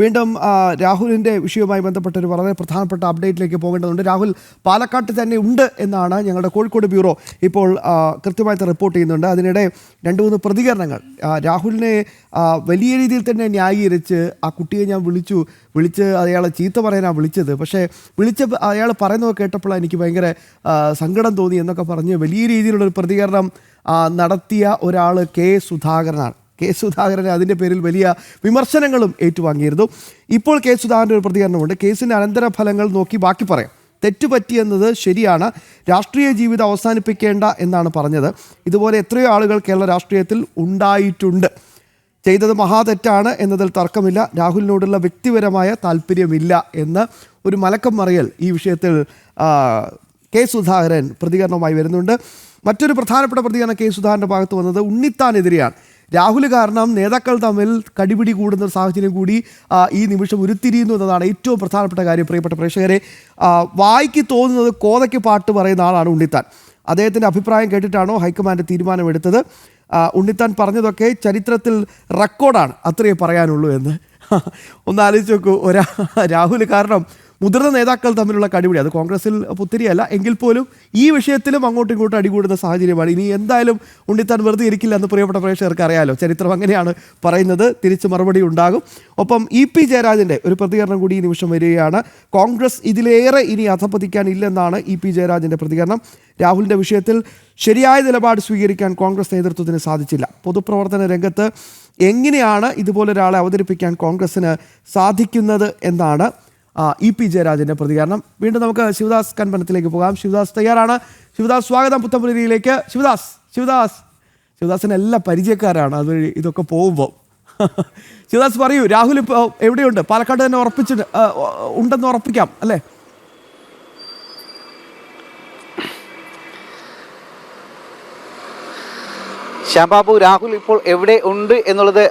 വീണ്ടും രാഹുലിൻ്റെ വിഷയവുമായി ബന്ധപ്പെട്ട ഒരു വളരെ പ്രധാനപ്പെട്ട അപ്ഡേറ്റിലേക്ക് പോകേണ്ടതുണ്ട്. രാഹുൽ പാലക്കാട്ട് തന്നെ ഉണ്ട് എന്നാണ് ഞങ്ങളുടെ കോഴിക്കോട് ബ്യൂറോ ഇപ്പോൾ കൃത്യമായിട്ട് റിപ്പോർട്ട് ചെയ്യുന്നുണ്ട്. അതിനിടെ 2-3 പ്രതികരണങ്ങൾ രാഹുലിനെ വലിയ രീതിയിൽ തന്നെ ന്യായീകരിച്ച് ആ കുട്ടിയെ ഞാൻ വിളിച്ച് അയാളെ ചീത്ത പറയാനാണ് വിളിച്ചത്, പക്ഷേ അയാൾ പറയുന്നത് കേട്ടപ്പോൾ എനിക്ക് ഭയങ്കര സങ്കടം തോന്നി എന്നൊക്കെ പറഞ്ഞ് വലിയ രീതിയിലുള്ളൊരു പ്രതികരണം നടത്തിയ ഒരാൾ കെ സുധാകരനെ അതിൻ്റെ പേരിൽ വലിയ വിമർശനങ്ങളും ഏറ്റുവാങ്ങിയിരുന്നു. ഇപ്പോൾ കെ സുധാകരൻ്റെ ഒരു പ്രതികരണമുണ്ട്. കേസിൻ്റെ അനന്തരഫലങ്ങൾ നോക്കി ബാക്കി പറയാം. തെറ്റുപറ്റിയെന്നത് ശരിയാണ്, രാഷ്ട്രീയ ജീവിതം അവസാനിപ്പിക്കേണ്ട എന്നാണ് പറഞ്ഞത്. ഇതുപോലെ എത്രയോ ആളുകൾ കേരള രാഷ്ട്രീയത്തിൽ ഉണ്ടായിട്ടുണ്ട്. ചെയ്തത് മഹാതെറ്റാണ് എന്നതിൽ തർക്കമില്ല. രാഹുലിനോടുള്ള വ്യക്തിപരമായ താല്പര്യമില്ല എന്ന് ഒരു മലക്കം മറിയൽ ഈ വിഷയത്തിൽ കെ സുധാകരൻ പ്രതികരണവുമായി വരുന്നുണ്ട്. മറ്റൊരു പ്രധാനപ്പെട്ട പ്രതികരണം കെ സുധാകരൻ്റെ ഭാഗത്ത് വന്നത് ഉണ്ണിത്താനെതിരെയാണ്. രാഹുൽ കാരണം നേതാക്കൾ തമ്മിൽ കടിപിടി കൂടുന്ന സാഹചര്യം കൂടി ഈ നിമിഷം ഉരുത്തിരിയുന്നു എന്നതാണ് ഏറ്റവും പ്രധാനപ്പെട്ട കാര്യം. പ്രിയപ്പെട്ട പ്രേക്ഷകരെ, വായിക്ക് തോന്നുന്നത് കോതയ്ക്ക് പാട്ട് പറയുന്ന ആളാണ് ഉണ്ണിത്താൻ. അദ്ദേഹത്തിൻ്റെ അഭിപ്രായം കേട്ടിട്ടാണോ ഹൈക്കമാൻഡ് തീരുമാനമെടുത്തത്? ഉണ്ണിത്താൻ പറഞ്ഞതൊക്കെ ചരിത്രത്തിൽ റെക്കോർഡാണ്, അത്രയേ പറയാനുള്ളൂ എന്ന്. ഒന്ന് ആലോചിച്ച് നോക്കൂ. രാഹുൽ കാരണം മുതിർന്ന നേതാക്കൾ തമ്മിലുള്ള കടിപിടി, അത് കോൺഗ്രസിൽ പുത്തിരിയല്ല എങ്കിൽ പോലും ഈ വിഷയത്തിലും അങ്ങോട്ടും ഇങ്ങോട്ടും അടികൂടുന്ന സാഹചര്യമാണ്. ഇനി എന്തായാലും ഉണ്ണിത്താൻ വെറുതെ ഇരിക്കില്ല എന്ന് പ്രിയപ്പെട്ട പ്രേക്ഷകർക്ക് അറിയാലോ. ചരിത്രം അങ്ങനെയാണ് പറയുന്നത്. തിരിച്ച് മറുപടി ഉണ്ടാകും. ഒപ്പം ഇ.പി. ജയരാജൻ്റെ ഒരു പ്രതികരണം കൂടി ഈ നിമിഷം വരികയാണ്. കോൺഗ്രസ് ഇതിലേറെ ഇനി അധപ്പതിക്കാനില്ലെന്നാണ് ഇ.പി. ജയരാജൻ്റെ പ്രതികരണം. രാഹുലിൻ്റെ വിഷയത്തിൽ ശരിയായ നിലപാട് സ്വീകരിക്കാൻ കോൺഗ്രസ് നേതൃത്വത്തിന് സാധിച്ചില്ല. പൊതുപ്രവർത്തന രംഗത്ത് എങ്ങനെയാണ് ഇതുപോലൊരാളെ അവതരിപ്പിക്കാൻ കോൺഗ്രസ്സിന് സാധിക്കുന്നത് എന്നാണ് ഇ.പി. ജയരാജൻ്റെ പ്രതികരണം. വീണ്ടും നമുക്ക് ശിവദാസ് കൻപനത്തിലേക്ക് പോകാം. ശിവദാസ് തയ്യാറാണ്. ശിവദാസ്, സ്വാഗതം പുത്തൻപുലരിയിലേക്ക്. ശിവദാസിന് എല്ലാ പരിചയക്കാരാണ് അത് ഇതൊക്കെ പോകുമ്പോൾ. ശിവദാസ് പറയൂ, രാഹുൽ ഇപ്പോൾ എവിടെയുണ്ട്? പാലക്കാട് തന്നെ ഉണ്ടെന്ന് ഉറപ്പിക്കാം അല്ലേ? ശ്യാംബാബു, രാഹുൽ ഇപ്പോൾ എവിടെ ഉണ്ട് എന്നുള്ളത്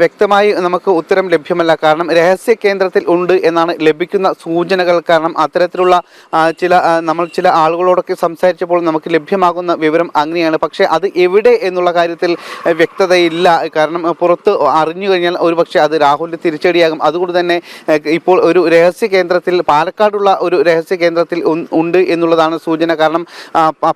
വ്യക്തമായി നമുക്ക് ഉത്തരം ലഭ്യമല്ല. കാരണം രഹസ്യ കേന്ദ്രത്തിൽ ഉണ്ട് എന്നാണ് ലഭിക്കുന്ന സൂചനകൾ. കാരണം അത്തരത്തിലുള്ള നമ്മൾ ചില ആളുകളോടൊക്കെ സംസാരിച്ചപ്പോൾ നമുക്ക് ലഭ്യമാകുന്ന വിവരം അങ്ങനെയാണ്. പക്ഷേ അത് എവിടെ എന്നുള്ള കാര്യത്തിൽ വ്യക്തതയില്ല. കാരണം പുറത്ത് അറിഞ്ഞു കഴിഞ്ഞാൽ ഒരുപക്ഷെ അത് രാഹുലിൻ്റെ തിരിച്ചടിയാകും. അതുകൊണ്ട് തന്നെ ഇപ്പോൾ ഒരു രഹസ്യ കേന്ദ്രത്തിൽ, പാലക്കാടുള്ള ഒരു രഹസ്യ കേന്ദ്രത്തിൽ ഉണ്ട് എന്നുള്ളതാണ് സൂചന. കാരണം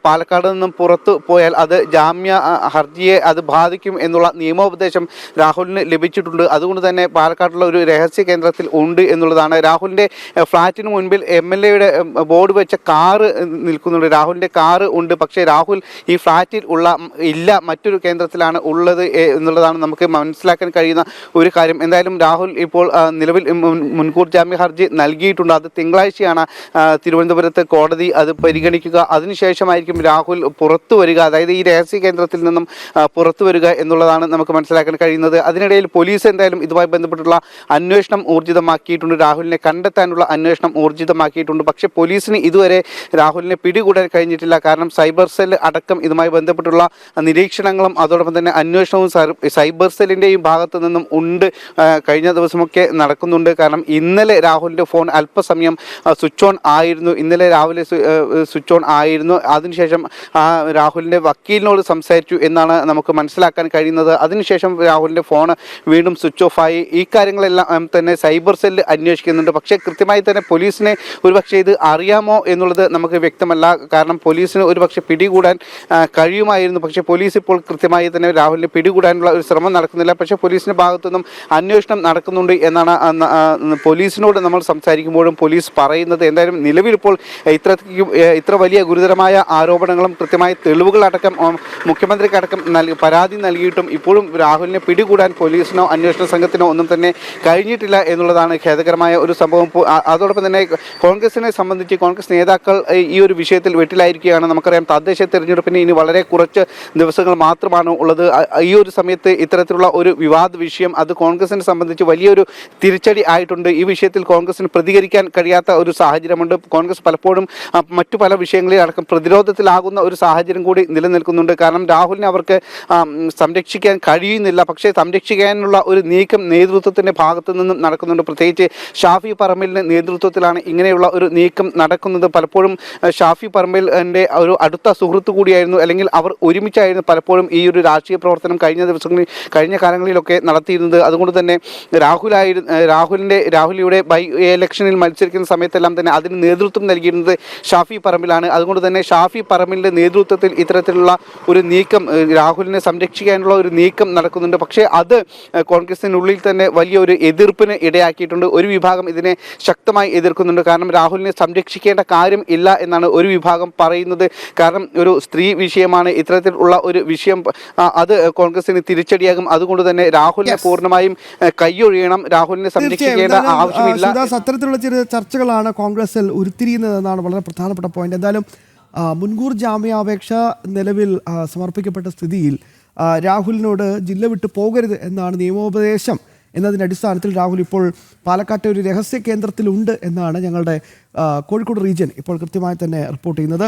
പാലക്കാട് നിന്നും പുറത്തു പോയാൽ അത് ജാമ്യ ഹർജിയെ അത് ബാധിക്കും എന്നുള്ള നിയമോപദേശം രാഹുൽ ലഭിച്ചിട്ടുണ്ട്. അതുകൊണ്ട് തന്നെ പാലക്കാട്ടുള്ള ഒരു രഹസ്യ കേന്ദ്രത്തിൽ ഉണ്ട് എന്നുള്ളതാണ്. രാഹുലിന്റെ ഫ്ളാറ്റിന് മുൻപിൽ MLA-യുടെ ബോർഡ് വെച്ച കാറ് നിൽക്കുന്നുണ്ട്. രാഹുലിന്റെ കാറ് ഉണ്ട്. പക്ഷേ രാഹുൽ ഈ ഫ്ളാറ്റിൽ ഇല്ല, മറ്റൊരു കേന്ദ്രത്തിലാണ് ഉള്ളത് എന്നുള്ളതാണ് നമുക്ക് മനസ്സിലാക്കാൻ കഴിയുന്ന ഒരു കാര്യം. എന്തായാലും രാഹുൽ ഇപ്പോൾ നിലവിൽ മുൻകൂർ ജാമ്യ ഹർജി നൽകിയിട്ടുണ്ട്. അത് തിങ്കളാഴ്ചയാണ് തിരുവനന്തപുരത്ത് കോടതി അത് പരിഗണിക്കുക. അതിനുശേഷമായിരിക്കും രാഹുൽ പുറത്തു വരിക, അതായത് ഈ രഹസ്യ കേന്ദ്രത്തിൽ നിന്നും പുറത്തു വരിക എന്നുള്ളതാണ് നമുക്ക് മനസ്സിലാക്കാൻ കഴിയുന്നത്. അതിനിടയിൽ പോലീസ് എന്തായാലും ഇതുമായി ബന്ധപ്പെട്ടുള്ള അന്വേഷണം ഊർജിതമാക്കിയിട്ടുണ്ട്. രാഹുലിനെ കണ്ടെത്താനുള്ള അന്വേഷണം ഊർജിതമാക്കിയിട്ടുണ്ട്. പക്ഷേ പോലീസിന് ഇതുവരെ രാഹുലിനെ പിടികൂടാൻ കഴിഞ്ഞിട്ടില്ല. കാരണം സൈബർ സെൽ അടക്കം ഇതുമായി ബന്ധപ്പെട്ടുള്ള നിരീക്ഷണങ്ങളും അതോടൊപ്പം തന്നെ അന്വേഷണവും സൈബർ സെല്ലിൻ്റെയും ഭാഗത്തു നിന്നും ഉണ്ട്, കഴിഞ്ഞ ദിവസമൊക്കെ നടക്കുന്നുണ്ട്. കാരണം ഇന്നലെ രാഹുലിൻ്റെ ഫോൺ അല്പസമയം സ്വിച്ച് ഓൺ ആയിരുന്നു. ഇന്നലെ രാവിലെ സ്വിച്ച് ഓൺ ആയിരുന്നു. അതിനുശേഷം രാഹുലിൻ്റെ വക്കീലിനോട് സംസാരിച്ചു എന്നാണ് നമുക്ക് മനസ്സിലാക്കാൻ കഴിയുന്നത്. അതിനുശേഷം രാഹുലിൻ്റെ ഫോൺ വീണ്ടും സ്വിച്ച് ഓഫ് ആയി. ഈ കാര്യങ്ങളെല്ലാം തന്നെ സൈബർ സെല്ല് അന്വേഷിക്കുന്നുണ്ട്. പക്ഷേ കൃത്യമായി തന്നെ പോലീസിനെ ഒരുപക്ഷെ ഇത് അറിയാമോ എന്നുള്ളത് നമുക്ക് വ്യക്തമല്ല. കാരണം പോലീസിന് ഒരുപക്ഷെ പിടികൂടാൻ കഴിയുമായിരുന്നു. പക്ഷേ പോലീസ് ഇപ്പോൾ കൃത്യമായി തന്നെ രാഹുലിനെ പിടികൂടാനുള്ള ഒരു ശ്രമം നടക്കുന്നില്ല. പക്ഷേ പോലീസിൻ്റെ ഭാഗത്തുനിന്നും അന്വേഷണം നടക്കുന്നുണ്ട് എന്നാണ് പോലീസിനോട് നമ്മൾ സംസാരിക്കുമ്പോഴും പോലീസ് പറയുന്നത്. എന്തായാലും നിലവിൽ ഇപ്പോൾ ഇത്ര വലിയ ഗുരുതരമായ ആരോപണങ്ങളും കൃത്യമായ തെളിവുകളടക്കം മുഖ്യമന്ത്രിക്കടക്കം പരാതി നൽകിയിട്ടും ഇപ്പോഴും രാഹുലിനെ പിടികൂടാൻ പോലീസിനോ അന്വേഷണ സംഘത്തിനോ ഒന്നും തന്നെ കഴിഞ്ഞിട്ടില്ല എന്നുള്ളതാണ് ഖേദകരമായ ഒരു സംഭവം. അതോടൊപ്പം തന്നെ കോൺഗ്രസിനെ സംബന്ധിച്ച് കോൺഗ്രസ് നേതാക്കൾ ഈ ഒരു വിഷയത്തിൽ വെട്ടിലായിരിക്കുകയാണ്. നമുക്കറിയാം, തദ്ദേശ തെരഞ്ഞെടുപ്പിന് ഇനി വളരെ കുറച്ച് ദിവസങ്ങൾ മാത്രമാണ് ഉള്ളത്. ഈ ഒരു സമയത്ത് ഇത്തരത്തിലുള്ള ഒരു വിവാദ വിഷയം അത് കോൺഗ്രസിനെ സംബന്ധിച്ച് വലിയൊരു തിരിച്ചടി ആയിട്ടുണ്ട്. ഈ വിഷയത്തിൽ കോൺഗ്രസിന് പ്രതികരിക്കാൻ കഴിയാത്ത ഒരു സാഹചര്യമുണ്ട്. കോൺഗ്രസ് പലപ്പോഴും മറ്റു പല വിഷയങ്ങളിൽ അടക്കം പ്രതിരോധത്തിലാകുന്ന ഒരു സാഹചര്യം കൂടി നിലനിൽക്കുന്നുണ്ട്. കാരണം രാഹുലിനെ അവർക്ക് സംരക്ഷിക്കാൻ കഴിയുന്നില്ല. പക്ഷേ സംരക്ഷിക്കാനുള്ള ഒരു നീക്കം നേതൃത്വത്തിന്റെ ഭാഗത്തു നിന്നും നടക്കുന്നുണ്ട്. പ്രത്യേകിച്ച് ഷാഫി പറമ്പിലിന്റെ നേതൃത്വത്തിലാണ് ഇങ്ങനെയുള്ള ഒരു നീക്കം നടക്കുന്നത്. പലപ്പോഴും ഷാഫി പറമ്പിലിന്റെ ഒരു അടുത്ത സുഹൃത്ത് കൂടിയായിരുന്നു, അല്ലെങ്കിൽ അവർ ഒരുമിച്ചായിരുന്നു പലപ്പോഴും ഈ ഒരു രാഷ്ട്രീയ പ്രവർത്തനം കഴിഞ്ഞ കാലങ്ങളിലൊക്കെ നടത്തിയിരുന്നത്. അതുകൊണ്ട് തന്നെ രാഹുലിയുടെ ബൈ ഇലക്ഷനിൽ മത്സരിക്കുന്ന സമയത്തെല്ലാം തന്നെ അതിന് നേതൃത്വം നൽകിയിരുന്നത് ഷാഫി പറമ്പിലാണ്. അതുകൊണ്ട് തന്നെ ഷാഫി പറമ്പിലിന്റെ നേതൃത്വത്തിൽ ഇത്തരത്തിലുള്ള ഒരു നീക്കം, രാഹുലിനെ സംരക്ഷിക്കാനുള്ള ഒരു നീക്കം നടക്കുന്നുണ്ട്. പക്ഷേ അത് കോൺഗ്രസിനുള്ളിൽ തന്നെ വലിയൊരു എതിർപ്പിന് ഇടയാക്കിയിട്ടുണ്ട്. ഒരു വിഭാഗം ഇതിനെ ശക്തമായി എതിർക്കുന്നുണ്ട്. കാരണം രാഹുലിനെ സംരക്ഷിക്കേണ്ട കാര്യം ഇല്ല എന്നാണ് ഒരു വിഭാഗം പറയുന്നത്. കാരണം ഒരു സ്ത്രീ വിഷയമാണ്, ഇത്തരത്തിലുള്ള ഒരു വിഷയം അത് കോൺഗ്രസിന് തിരിച്ചടിയാകും. അതുകൊണ്ട് തന്നെ രാഹുലിനെ പൂർണ്ണമായും കൈയൊഴിയണം, രാഹുലിനെ സംരക്ഷിക്കേണ്ട ആവശ്യമില്ല. അത്തരത്തിലുള്ള ചില ചർച്ചകളാണ് കോൺഗ്രസിൽ ഉരുത്തിരിയുന്നതെന്നാണ് വളരെ പ്രധാനപ്പെട്ട പോയിന്റ്. എന്തായാലും മുൻകൂർ ജാമ്യാപേക്ഷ നിലവിൽ സമർപ്പിക്കപ്പെട്ട സ്ഥിതിയിൽ രാഹുലിനോട് ജില്ല വിട്ടു പോകരുത് എന്നാണ് നിയമോപദേശം എന്നതിൻ്റെ അടിസ്ഥാനത്തിൽ രാഹുൽ ഇപ്പോൾ പാലക്കാട്ടെ ഒരു രഹസ്യ കേന്ദ്രത്തിലുണ്ട് എന്നാണ് ഞങ്ങളുടെ കോഴിക്കോട് റീജിയൻ ഇപ്പോൾ കൃത്യമായി തന്നെ റിപ്പോർട്ട് ചെയ്യുന്നത്.